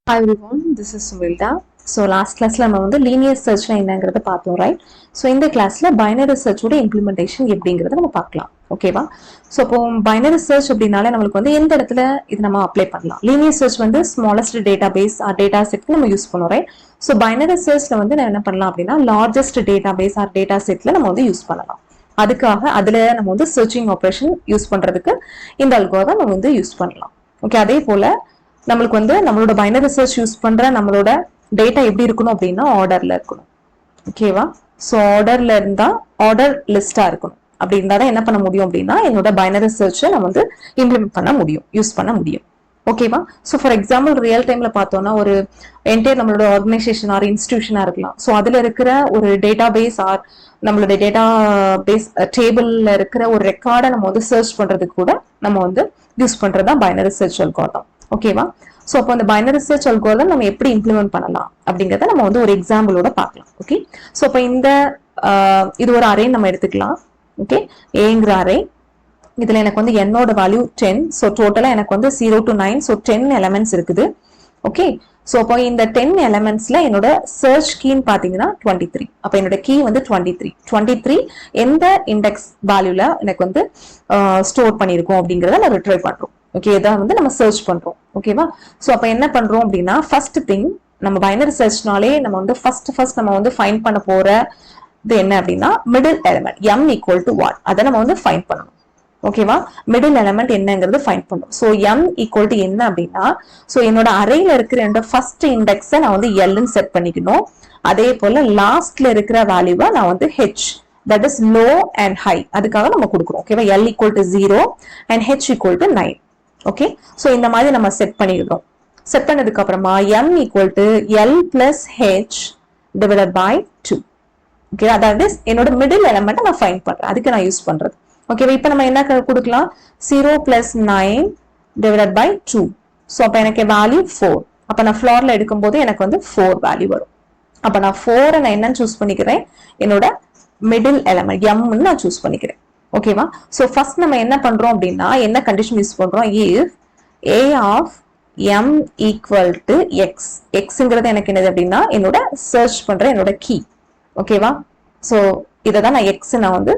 Hi everyone, this is Sumilda. So last classல நம்ம வந்து linear searchனா என்னங்கறத பார்த்தோம், right? So இந்த classல binary search ஓட implementation எப்படிங்கறத நம்ம பார்க்கலாம். ஓகேவா? So இப்போ binary search அப்படினாலே நமக்கு வந்து எந்த இடத்துல இது நம்ம அப்ளை பண்ணலாம். linear search வந்து smallest database or data set நம்ம யூஸ் பண்ணுவோம், right? So binary searchல வந்து நான் என்ன பண்ணலாம் அப்படினா largest database or data setல நம்ம வந்து யூஸ் பண்ணலாம். அதுக்காக அதுல நம்ம வந்து searching operation யூஸ் பண்றதுக்கு இந்த algorithm நம்ம வந்து யூஸ் பண்ணலாம். ஓகே, அதே போல நம்மளுக்கு வந்து நம்மளோட பைனரி சர்ச் யூஸ் பண்ற நம்மளோட டேட்டா எப்படி இருக்கணும் அப்படின்னா ஆர்டர்ல இருக்கணும். ஓகேவா? ஸோ ஆர்டர்ல இருந்தா ஆர்டர் லிஸ்டா இருக்கணும். அப்படி இருந்தா தான் என்ன பண்ண முடியும் அப்படின்னா என்னோட பைனரி சர்ச்சை நம்ம வந்து இம்ப்ளிமெண்ட் பண்ண முடியும், யூஸ் பண்ண முடியும். ஓகேவா? ஸோ ஃபார் எக்ஸாம்பிள் ரியல் டைம்ல பார்த்தோம்னா ஒரு என்டையர் நம்மளோட ஆர்கனைசேஷன் ஆர் இன்ஸ்டிடியூஷனா இருக்கலாம். ஸோ அதுல இருக்கிற ஒரு டேட்டா பேஸ் ஆர் நம்மளோட டேட்டா பேஸ் டேபிள்ல இருக்கிற ஒரு ரெக்கார்டை நம்ம வந்து சர்ச் பண்றதுக்கு கூட நம்ம வந்து யூஸ் பண்றதுதான் பைனரி சர்ச் அல்காரிதம். ஓகேவா? ஸோ அப்போ அந்த பைனரி சர்ச் அல்காரிதம் நம்ம எப்படி இம்ப்ளிமெண்ட் பண்ணலாம் அப்படிங்கிறத நம்ம வந்து ஒரு எக்ஸாம்பிளோட பார்க்கலாம். ஓகே, ஸோ இப்போ இந்த இது ஒரு அரே நம்ம எடுத்துக்கலாம். ஓகே, ஏங்கிற அரே, இதுல எனக்கு வந்து என்னோட வேல்யூ 10. ஸோ டோட்டலா எனக்கு வந்து 0 to 9, ஸோ 10 எலமெண்ட்ஸ் இருக்குது. ஓகே, ஸோ அப்போ இந்த 10 எலமெண்ட்ஸ்ல என்னோட சர்ச் கீன்னு பாத்தீங்கன்னா 23. அப்போ என்னோட கீ வந்து 23 எந்த இண்டெக்ஸ் வேல்யூல எனக்கு வந்து ஸ்டோர் பண்ணிருக்கோம் அப்படிங்கறத நான் ரிட்ரைவ் பண்றோம். ஓகே, இதான் வந்து நம்ம சர்ச் பண்றோம். ஓகேவா? ஸோ அப்போ என்ன பண்றோம் அப்படின்னா ஃபர்ஸ்ட் திங் நம்ம பைனரி சர்ச்னாலே நம்ம வந்து ஃபர்ஸ்ட் நம்ம வந்து ஃபைண்ட் பண்ண போற இது என்ன அப்படின்னா middle element m equal to what, அதை நம்ம வந்து ஃபைண்ட் பண்ணணும். ஓகேவா? மிடில் எலிமெண்ட் என்னங்கிறது ஃபைண்ட் பண்ணும். ஸோ m ஈக்குவல் டு என்ன அப்படின்னா ஸோ என்னோட அறையில இருக்கிற என்னோட ஃபர்ஸ்ட் இண்டெக்ஸை நான் வந்து எல்ன்னு செட் பண்ணிக்கணும். அதே போல லாஸ்ட்ல இருக்கிற வேல்யூவை நான் வந்து h, that is low and high, அதுக்காக நம்ம கொடுக்குறோம். ஓகேவா? l equal to 0 and h equal to 9. Okay, so இந்த மாதிரி நம்ம செட் பண்ணிடுறோம். செட் பண்ணதுக்கு அப்புறமா m equal to l plus h divided by 2. Okay, அதாவது என்னோட மிடில் எலிமெண்ட் நான் ஃபைண்ட் பண்றேன், அதுக்கு நான் யூஸ் பண்றது. ஓகேவா? இப்போ நம்ம என்ன கொடுக்கலாம், 0 பிளஸ் 9 டிவைடட் பை 2. ஸோ அப்போ எனக்கு வேல்யூ 4. அப்போ நான் ஃப்ளோர்ல எடுக்கும்போது எனக்கு வந்து 4 வேல்யூ வரும். அப்போ நான் 4 நான் என்னன்னு சூஸ் பண்ணிக்கிறேன், என்னோட மிடில் எலிமெண்ட் m நான் சூஸ் பண்ணிக்கிறேன். ஓகேவா? சோ ஃபர்ஸ்ட் நம்ம என்ன பண்றோம் அப்படின்னா என்ன கண்டிஷன் யூஸ் பண்றோம், if a of m equal to x, xங்கிறது எனக்கு என்னது அப்படின்னா என்னோட சர்ச் பண்ற என்னோட கீ. ஓகேவா? சோ இதை தான் நான் x நான் வந்து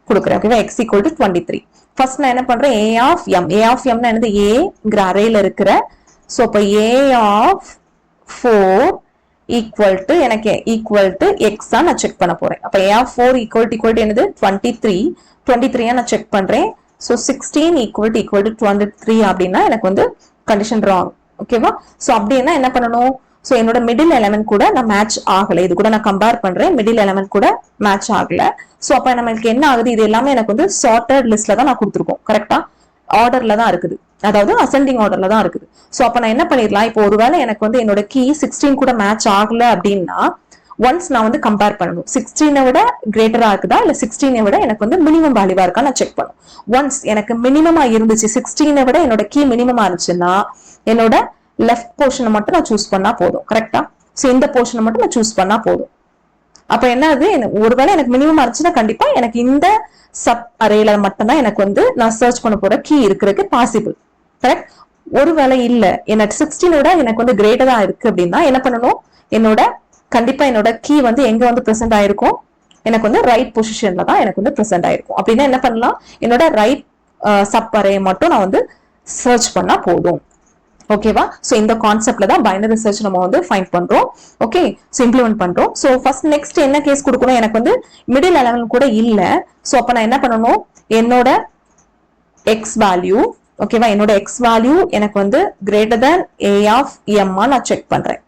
கொடுக்குறேன். ஓகேவா? x equal to 23. ஃபர்ஸ்ட் நான் என்ன பண்றேன், a of m னா என்னது, aங்கிற அரேல இருக்கிற, சோ அப்ப a of 4 ஈக்குவல் டு எனக்கு ஈக்குவல் டு எக்ஸ் தான் நான் செக் பண்ண போறேன். அப்ப a of 4 ஈக்குவல் டு என்னது 23 நான் செக் பண்றேன். ஸோ 16 ஈக்குவல் டு 23 அப்படின்னா எனக்கு வந்து கண்டிஷன் ராங். ஓகேவா? ஸோ அப்படின்னா என்ன பண்ணணும், ஸோ என்னோட மிடில் எலிமெண்ட் கூட நான் மேட்ச் ஆகல, இது கூட நான் கம்பேர் பண்றேன், மிடில் எலிமெண்ட் கூட மேட்ச் ஆகல. ஸோ அப்ப நம்மளுக்கு என்ன ஆகுது, இது எல்லாமே எனக்கு வந்து சார்ட்டட் லிஸ்ட்ல தான் நான் கொடுத்துருக்கோம். கரெக்டா? ஆர்டர்ல தான் இருக்குது, அதாவது அசெண்டிங் ஆர்டர்ல தான் இருக்குது. சோ அப்ப நான் என்ன பண்ணிடலாம், இப்போ ஒருவேளை எனக்கு வந்து என்னோட கீ 16 கூட மேட்ச் ஆகல அப்படின்னா ஒன்ஸ் நான் வந்து கம்பேர் பண்ணணும், 16 விட கிரேட்டரா இருக்குதா இல்ல 16 விட எனக்கு வந்து மினிமம் வேல்யூவா இருக்கா நான் செக் பண்ணும். ஒன்ஸ் எனக்கு மினிமமா இருந்துச்சு, 16 விட என்னோட கீ மினிமமா இருந்துச்சுன்னா என்னோட லெஃப்ட் போர்ஷனை மட்டும் நான் சூஸ் பண்ணா போதும். கரெக்டா? சோ இந்த போர்ஷனை மட்டும் நான் சூஸ் பண்ணா போதும். அப்ப என்னது, ஒருவேளை எனக்கு மினிமம் இருந்துச்சுன்னா கண்டிப்பா எனக்கு இந்த சப் அரேல மட்டும்தான் எனக்கு வந்து நான் சர்ச் பண்ண போற கீ இருக்கிறதுக்கு பாசிபிள். கரெக்ட்? ஒருவேளை இல்ல எனக்கு 16 எனக்கு வந்து கிரேட்டரா இருக்கு அப்படின்னா என்ன பண்ணணும், என்னோட கண்டிப்பா என்னோட கீ வந்து எங்க வந்து பிரசன்ட் ஆயிருக்கும், எனக்கு வந்து ரைட் பொசிஷன்ல தான் எனக்கு வந்து பிரசன்ட் ஆயிருக்கும். அப்படின்னா என்ன பண்ணலாம், என்னோட ரைட் சப் அரே மட்டும் நான் வந்து சர்ச் பண்ணா போதும். ஓகேவா? சோ இந்த கான்செப்ட்ல தான் பைனரி சர்ச் நம்ம வந்து ஃபைண்ட் பண்றோம். ஓகே, சோ இம்ப்ளிமெண்ட் பண்றோம். சோ ஃபர்ஸ்ட் நெக்ஸ்ட் என்ன கேஸ் கொடுக்கணும், எனக்கு வந்து மிடில் எலிமெண்ட் கூட இல்ல. சோ அப்ப நான் என்ன பண்ணணும், என்னோட எக்ஸ் வேல்யூ, ஓகேவா, என்னோட எக்ஸ் வேல்யூ எனக்கு வந்து greater than a of m நான் செக் பண்றேன்.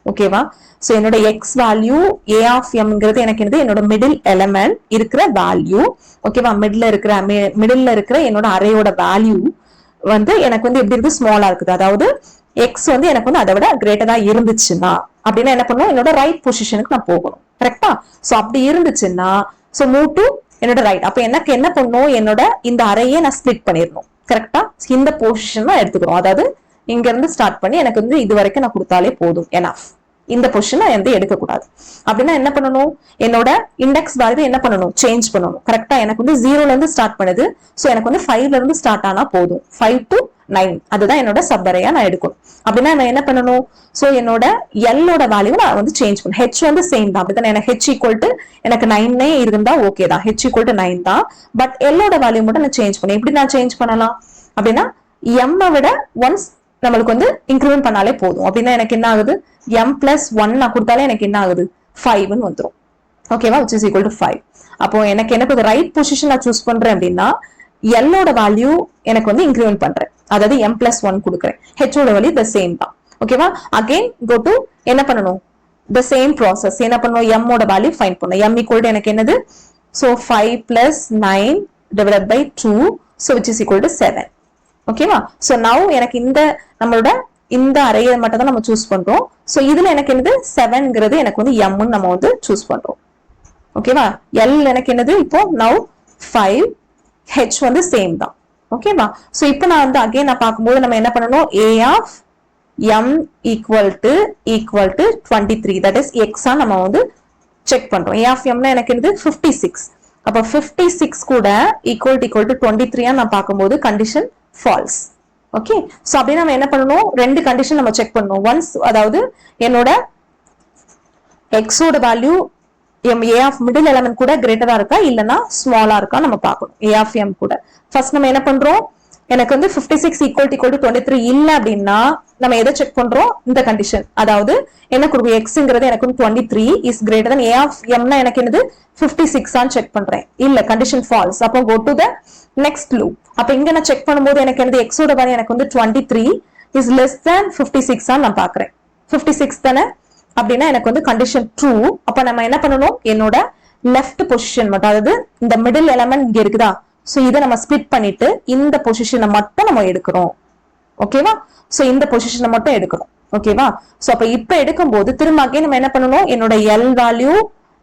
ஓகேவா? சோ என்னோட எக்ஸ் வேல்யூ a of mங்கிறது எனக்கு என்னோட மிடில் எலிமெண்ட் இருக்கிற வேல்யூ. ஓகேவா? மிடில்ல இருக்கிற என்னோட அரேயோட வேல்யூ வந்து எனக்கு வந்து எப்படி இருக்கு, ஸ்மாலா இருக்குது. அதாவது எக்ஸ் வந்து எனக்கு வந்து அதை விட கிரேட்டரா இருந்துச்சுன்னா அப்படின்னா என்ன பண்ணுவோம், என்னோட ரைட் பொசிஷனுக்கு நான் போகணும். கரெக்டா? சோ அப்படி இருந்துச்சுன்னா சோ மூவ் டு என்னோட ரைட். அப்ப எனக்கு என்ன பண்ணும், என்னோட இந்த அறையை நான் ஸ்பிளிட் பண்ணிடணும். கரெக்டா? இந்த பொசிஷன் தான் எடுத்துக்கிறோம். அதாவது இங்க இருந்து ஸ்டார்ட் பண்ணி எனக்கு வந்து இது வரைக்கும் நான் கொடுத்தாலே போதும், எனஃப். இந்த பொசிஷனை வந்து எடுக்கக்கூடாது. அப்படின்னா என்ன பண்ணணும், என்னோட இண்டெக்ஸ் வேல்யூ என்ன பண்ணணும், சேஞ்ச் பண்ணணும். கரெக்டா எனக்கு வந்து 0ல இருந்து ஸ்டார்ட் பண்ணுது. சோ எனக்கு வந்து 5ல இருந்து ஸ்டார்ட் ஆனா போதும். 5 to 9 அதுதான் என்னோட சப்பரையா நான் எடுக்கணும். அப்படின்னா நான் என்ன பண்ணணும், சோ என்னோட எல்லோட வேல்யூ நான் வந்து சேஞ்ச் பண்ணணும். ஹெச் வந்து சேம் தான். அப்படிதான் எனக்கு ஹெச் ஈக்குவல் டு எனக்கு 9 இருந்தா ஓகே தான். ஹெச் ஈக்குவல் டு 9 தான். பட் எல்லோட வேல்யூ மட்டும் நான் சேஞ்ச் பண்ணேன். எப்படி நான் சேஞ்ச் பண்ணலாம் அப்படின்னா எம் விட ஒன்ஸ் நம்மளுக்கு வந்து இன்க்ரிமெண்ட் பண்ணாலே போதும். அப்படின்னா எனக்கு என்ன ஆகுது, m plus 1 நான் கொடுத்தாலே எனக்கு என்ன ஆகுது 5ன்னு வந்துடும். ஓகேவா, which is equal to 5. அப்போ எனக்கு எனக்கு ரைட் பொசிஷன் நான் சூஸ் பண்றேன் அப்படின்னா எல்லோட வேல்யூ எனக்கு வந்து இன்க்ரிமெண்ட் பண்றேன். அதாவது m plus 1 கொடுக்குறேன். ஹெச்சோட வேல்யூ த சேம் தான். ஓகேவா, அகைன் கோ டு என்ன பண்ணணும், த சேம் ப்ராசஸ். என்ன பண்ணணும், m ஓட வேல்யூ ஃபைண்ட் பண்ணணும். m equal to எனக்கு என்னது, so 5 plus 9 divided by 2, so which is equal to 7. ஓகேவா, சோ நவ் எனக்கு இந்த நம்மளோட இந்த அறையை மட்டும் தான் நம்ம சூஸ் பண்றோம். சோ இதுல எனக்கு என்னது 7ங்கிறது எனக்கு வந்து m ன்னு நம்ம வந்து சூஸ் பண்றோம். ஓகேவா, l எனக்கு என்னது இப்போ நவ் 5, h வந்து சேம் தான். ஓகேவா, சோ இப்போ நான் வந்து அகைன் நான் பார்க்கும்போது நம்ம என்ன பண்ணணும், a of m equal to 23, that is x நம்ம வந்து செக் பண்றோம். a of m னா எனக்கு என்னது 56. அப்ப 56 கூட equal to 23 நான் பார்க்கும்போது கண்டிஷன் ஃபால்ஸ். ஓகே, சோ அப்படியே நம்ம என்ன பண்ணணும், ரெண்டு கண்டிஷன் நம்ம செக் பண்ணணும். ஒன்ஸ் அதாவது என்னோட x ஓட value a of middle element கூட கிரேட்டரா இருக்கா இல்லனா ஸ்மாலா இருக்கா நம்ம பார்க்கணும். a of m கூட ஃபர்ஸ்ட் நம்ம என்ன பண்றோம், எனக்கு வந்து 56 equal to 23 இல்ல அப்படின்னா நம்ம எதை செக் பண்றோம், இந்த கண்டிஷன். அதாவது என்ன கொடுக்கும், xங்கிறது எனக்கு 23 is greater than a of m னா எனக்கு என்னது 56 ஆன் செக் பண்றேன். இல்ல, கண்டிஷன் ஃபால்ஸ். அப்போ go to the next loop. அப்ப இங்க நான் செக் பண்ணும்போது எனக்கு என்னது x ஓட வேல்யூ எனக்கு வந்து 23 is less than 56 ஆன் நான் பார்க்கறேன். 56 தானே, அப்படின்னா எனக்கு வந்து கண்டிஷன் ட்ரூ. அப்ப நம்ம என்ன பண்ணணும், என்னோட லெஃப்ட் பொசிஷன் மட்டும், அதாவது இந்த மிடில் எலிமெண்ட் இங்க இருக்குதா, சோ இதை நம்ம ஸ்பிளிட் பண்ணிட்டு இந்த பொசிஷனை மட்டும் நம்ம எடுக்கிறோம். ஓகேவா, சோ இந்த பொசிஷனை மட்டும் எடுக்கிறோம். ஓகேவா, சோ அப்ப இப்ப எடுக்கும்போது திரும்ப அகைன் நம்ம என்ன பண்ணணும், என்னோட L value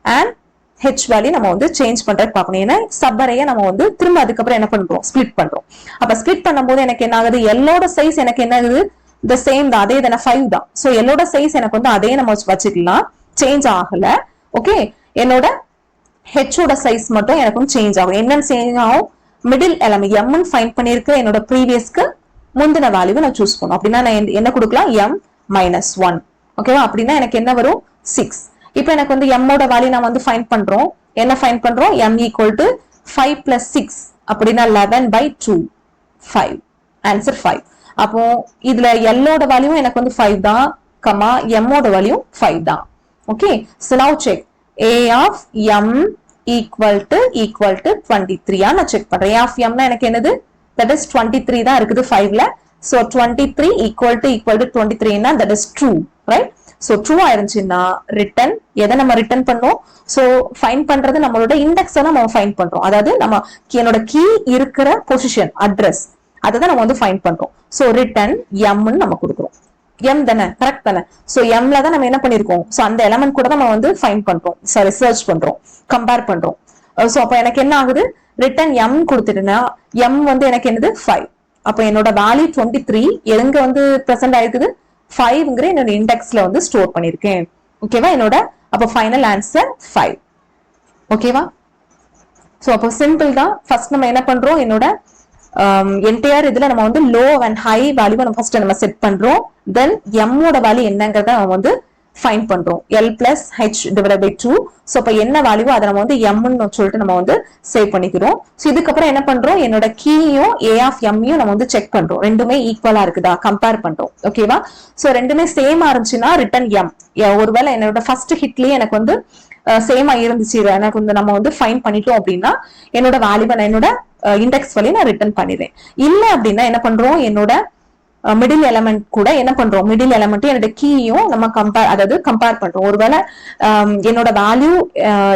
and H value நம்ம வந்து சேஞ்ச் பண்றது பார்க்கணும். ஏன்னா சப்பரைய நம்ம வந்து திரும்ப அதுக்கப்புறம் என்ன பண்றோம், ஸ்பிளிட் பண்றோம். அப்ப ஸ்பிளிட் பண்ணும்போது எனக்கு என்ன ஆகுது, எல்லோட சைஸ் எனக்கு என்ன ஆகுது, த சேம் தான், அதே தானே 5 தான். சோ எல்லோட சைஸ் எனக்கு வந்து அதே நம்ம வச்சுக்கலாம், சேஞ்ச் ஆகல. ஓகே, என்னோட ஹெச்சோட சைஸ் மட்டும் எனக்கு வந்து சேஞ்ச் ஆகும். என்னன்னு சேஞ்ச் ஆகும், மிடில் எலிமெண்ட் m ஃபைண்ட் பண்ணிருக்க என்னோட ப்ரீவியஸ்க்கு முந்தின வேல்யூவை நான் சூஸ் பண்ணும். அப்படின்னா நான் என்ன கொடுக்கலாம், m-1. ஓகேவா, அப்படின்னா எனக்கு என்ன வரும் 6. இப்போ எனக்கு வந்து m ஓட வேல்யூ நான் வந்து ஃபைண்ட் பண்றோம். என்ன ஃபைண்ட் பண்றோம், m equal to 5 plus 6 அப்படின்னா 11/2, 5. ஆன்சர் 5. அப்போ இதுல l ஓட வேல்யூ எனக்கு வந்து 5 தான், கமா m ஓட வேல்யூ 5 தான். Okay, so now check a of m equal to 23 நான் செக் பண்றேன். a of m னா எனக்கு என்னது, that is 23 தான் இருக்குது 5ல. so 23 equal to 23 னா that is true, right? so true ஆயிருந்துச்சுன்னா ரிட்டர்ன் எதை நம்ம ரிட்டர்ன் பண்ணோம், so ஃபைண்ட் பண்றது நம்மளோட இண்டெக்ஸ் தான் நம்ம ஃபைண்ட் பண்றோம். அதாவது நம்ம என்னோட கீ இருக்கிற பொசிஷன் அட்ரஸ் அதை தான் நம்ம வந்து ஃபைண்ட் பண்றோம். so ரிட்டர்ன் m ன்னு நம்ம கொடுக்குறோம். m தானே, கரெக்ட் தானே. சோ mல தான் நம்ம என்ன பண்ணிருக்கோம், சோ அந்த எலிமெண்ட் கூட நம்ம வந்து ஃபைண்ட் பண்றோம், சாரி சர்ச் பண்றோம், கம்பேர் பண்றோம். சோ அப்ப எனக்கு என்ன ஆகுது, ரிட்டர்ன் m கொடுத்துட்டுனா m வந்து எனக்கு என்னது 5. அப்ப என்னோட வேல்யூ 23 எங்க வந்து பிரசன்ட் ஆயிருக்குது, 5ங்கிற என்னோட இண்டெக்ஸ்ல வந்து ஸ்டோர் பண்ணிருக்கேன். ஓகேவா, என்னோட அப்ப ஃபைனல் ஆன்சர் 5. ஓகேவா, சோ அப்போ சிம்பிள் தான். ஃபர்ஸ்ட் நம்ம என்ன பண்றோம், என்னோட என்டையர் இதுல நம்ம வந்து லோ அண்ட் ஹை வேல்யூ நம்ம ஃபர்ஸ்ட் நம்ம செட் பண்றோம். தென் m ஓட வேல்யூ என்னங்கறத நம்ம வந்து ஃபைண்ட் பண்றோம், l plus h divided by 2. So அப்ப என்ன வேல்யூ அதை நம்ம வந்து m ன்னு சொல்லிட்டு நம்ம வந்து சேவ் பண்ணிக்கிறோம். சோ இதுக்கப்புறம் என்ன பண்றோம், என்னோட கீயும் a of m யும் நம்ம வந்து செக் பண்றோம், ரெண்டுமே ஈக்குவலா இருக்குதா கம்பேர் பண்றோம். ஓகேவா, சோ ரெண்டுமே சேமா இருந்துச்சுன்னா ரிட்டர்ன் m. ஒருவேளை என்னோட ஃபர்ஸ்ட் ஹிட்லயே எனக்கு வந்து சேமா இருந்துச்சு, எனக்கு வந்து நம்ம வந்து ஃபைண்ட் பண்ணிட்டோம் அப்படின்னா என்னோட வேல்யூ என்னோட இண்டெக்ஸ் வேல்யூ நான் ரிட்டர்ன் பண்ணிடுறேன். இல்ல அப்படின்னா என்ன பண்றோம், என்னோட மிடில் எலிமெண்ட் கூட என்ன பண்றோம், மிடில் எலிமெண்ட் என்னோட கீயும் நம்ம கம்பேர் பண்றோம். ஒருவேளை என்னோட வேல்யூ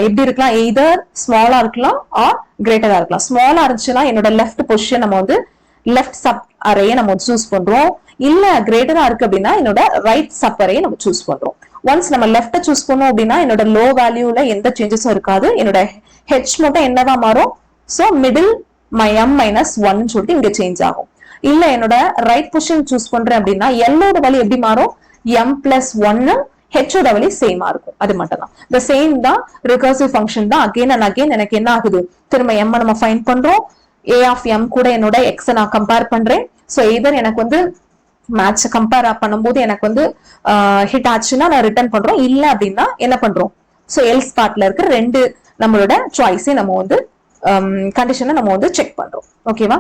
எப்படி இருக்கலாம், எய்தர் ஸ்மாலா இருக்கலாம் ஆர் கிரேட்டரா இருக்கலாம். ஸ்மாலா இருந்துச்சுன்னா என்னோட லெஃப்ட் பொசிஷன் நம்ம வந்து லெஃப்ட் சப் அரேயை நம்ம சூஸ் பண்றோம். இல்ல கிரேட்டரா இருக்கு அப்படின்னா என்னோட ரைட் சப் அரேயை நம்ம சூஸ் பண்றோம். ஒன்ஸ் நம்ம லெஃப்ட் சூஸ் பண்ணோம் அப்படின்னா என்னோட லோ வேல்யூல எந்த சேஞ்சஸும் இருக்காது, என்னோட ஹெச் மட்டும் என்னவா மாறும், சோ மிடில் m-1 சொல்லிட்டு இங்க சேஞ்ச் ஆகும். இல்ல என்னோட ரைட் பொசிஷன் சூஸ் பண்றேன் அப்படின்னா எல்லோட வேல்யூ எப்படி மாறும், m+1 ஹெச்சோட வேல்யூ சேமா இருக்கும். அது மட்டும் தான். இந்த சேம் தான் ரிகர்சிவ் ஃபங்க்ஷன் தான். அகைன் அண்ட் அகைன் எனக்கு என்ன ஆகுது, திரும்ப m நம்ம ஃபைண்ட் பண்றோம். a of m கூட என்னோட x நான் கம்பேர் பண்றேன். சோ எய்தர் எனக்கு வந்து மேட்ச் கம்பேர் பண்ணும்போது எனக்கு வந்து ஹிட் ஆச்சுன்னா நான் ரிட்டர்ன் பண்றோம். இல்ல அப்படின்னா என்ன பண்றோம், சோ எல்ஸ் பார்ட்ல இருக்கிற ரெண்டு நம்மளோட சாய்ஸை நம்ம வந்து கண்டிஷனை நம்ம வந்து செக் பண்றோம். ஓகேவா?